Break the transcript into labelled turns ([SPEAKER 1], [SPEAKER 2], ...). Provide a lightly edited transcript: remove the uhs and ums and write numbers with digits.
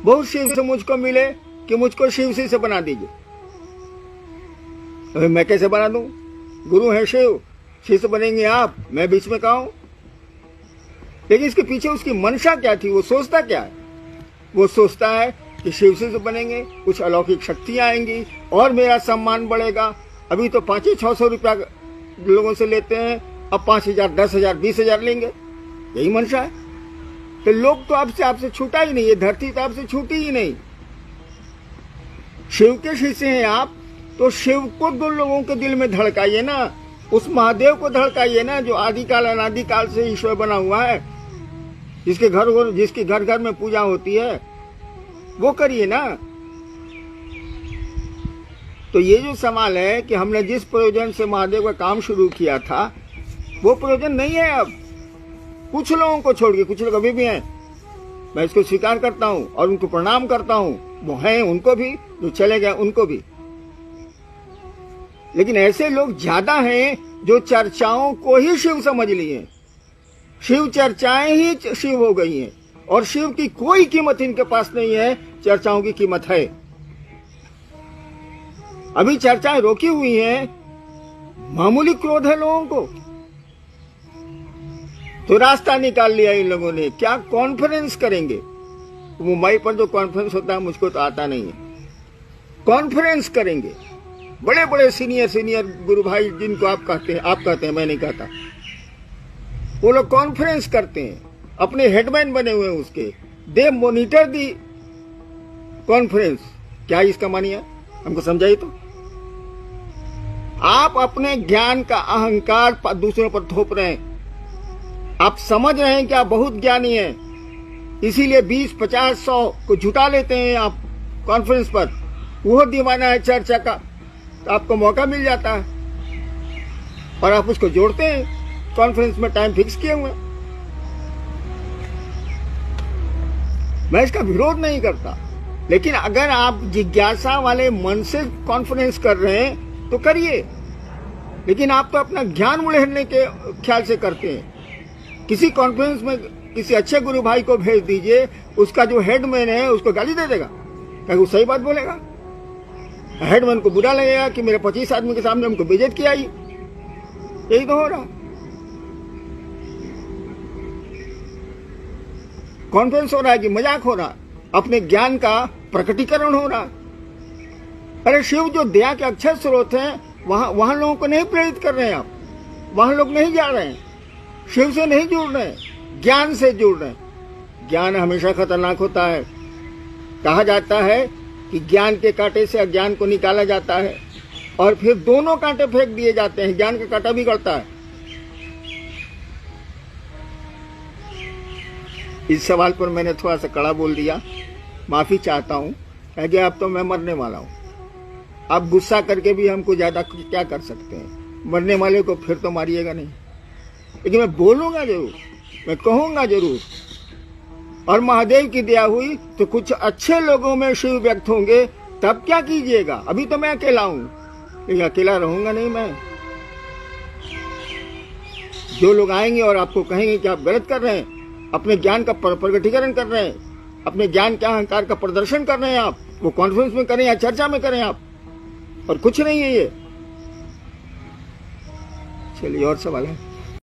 [SPEAKER 1] बहुत शिव से मुझको मिले कि मुझको शिव से बना दीजिए। अरे मैं कैसे बना दूं? गुरु है शिव, शिव से बनेंगे आप, मैं बीच में कहा हूं? लेकिन इसके पीछे उसकी मंशा क्या थी? वो सोचता क्या है? वो सोचता है कि शिव से बनेंगे, कुछ अलौकिक शक्तियां आएंगी और मेरा सम्मान बढ़ेगा। अभी तो 500-600 रुपया लोगों से लेते हैं, अब 5,000, 10,000, 20,000 लेंगे। यही मंशा है। तो लोग तो आपसे छूटा ही नहीं, ये धरती तो आपसे छूटी ही नहीं। शिव के शिष्य हैं आप, तो शिव को दो लोगों के दिल में धड़काइए ना, उस महादेव को धड़काइए ना, जो आदिकाल अनादिकाल से ईश्वर बना हुआ है, जिसके घर घर में पूजा होती है, वो करिए ना। तो ये जो सवाल है कि हमने जिस प्रयोजन से महादेव का काम शुरू किया था, वो प्रयोजन नहीं है अब। कुछ लोगों को छोड़ के, कुछ लोग अभी भी हैं, मैं इसको स्वीकार करता हूं और उनको प्रणाम करता हूं, वो हैं, उनको भी, जो चले गए उनको भी। लेकिन ऐसे लोग ज्यादा हैं जो चर्चाओं को ही शिव समझ लिए। शिव चर्चाएं ही शिव हो गई हैं और शिव की कोई कीमत इनके पास नहीं है, चर्चाओं की कीमत है। अभी चर्चाएं रोकी हुई हैं, मामूली क्रोध है लोगों को, तो रास्ता निकाल लिया इन लोगों ने। क्या कॉन्फ्रेंस करेंगे? मुंबई पर जो कॉन्फ्रेंस होता है, मुझको तो आता नहीं है। कॉन्फ्रेंस करेंगे, बड़े बड़े सीनियर गुरु भाई जिनको आप कहते हैं, मैं नहीं कहता, वो लोग कॉन्फ्रेंस करते हैं, अपने हेडमैन बने हुए हैं उसके। दे मॉनिटर दी कॉन्फ्रेंस। क्या इसका मानिए? हमको समझाइए तो। आप अपने ज्ञान का अहंकार दूसरों पर थोप रहे हैं। आप समझ रहे हैं कि आप बहुत ज्ञानी हैं, इसीलिए 20, 50, 100 को जुटा लेते हैं आप कॉन्फ्रेंस पर। वो दीवाना है चर्चा का, तो आपको मौका मिल जाता है और आप उसको जोड़ते हैं। कॉन्फ्रेंस में टाइम फिक्स किए हुए। मैं इसका विरोध नहीं करता, लेकिन अगर आप जिज्ञासा वाले मन से कॉन्फ्रेंस कर रहे हैं तो करिए, लेकिन आप तो अपना ज्ञान उड़ेलने के ख्याल से करते हैं। किसी कॉन्फ्रेंस में किसी अच्छे गुरु भाई को भेज दीजिए, उसका जो हेडमैन है उसको गाली दे देगा, क्या वो सही बात बोलेगा? हेडमैन को बुरा लगेगा कि मेरे 25 आदमी के सामने हमको बेइज्जत किया ही। यही तो हो रहा। कॉन्फ्रेंस हो रहा है कि मजाक हो रहा, अपने ज्ञान का प्रकटीकरण हो रहा। अरे शिव जो दया के अक्षर स्रोत हैं, वहां लोगों को नहीं प्रेरित कर रहे हैं आप। वहां लोग नहीं जा रहे हैं, शिव से नहीं जुड़ रहे हैं, ज्ञान से जुड़ रहे हैं। ज्ञान हमेशा खतरनाक होता है। कहा जाता है कि ज्ञान के कांटे से अज्ञान को निकाला जाता है और फिर दोनों कांटे फेंक दिए जाते हैं, ज्ञान का कांटा भी गड़ता है। इस सवाल पर मैंने थोड़ा सा कड़ा बोल दिया, माफी चाहता हूं। कि अब तो मैं मरने वाला हूं, अब गुस्सा करके भी हमको ज्यादा क्या कर सकते हैं? मरने वाले को फिर तो मारिएगा नहीं, लेकिन मैं बोलूंगा जरूर, मैं कहूंगा जरूर। और महादेव की दया हुई तो कुछ अच्छे लोगों में शिव व्यक्त होंगे, तब क्या कीजिएगा? अभी तो मैं अकेला हूं, लेकिन अकेला रहूंगा नहीं मैं। जो लोग आएंगे और आपको कहेंगे कि आप गलत कर रहे हैं, अपने ज्ञान का प्रकटीकरण कर रहे हैं, अपने ज्ञान के अहंकार का प्रदर्शन कर रहे हैं आप, वो कॉन्फ्रेंस में करें या चर्चा में करें आप, और कुछ नहीं है ये। चलिए और सवाल है?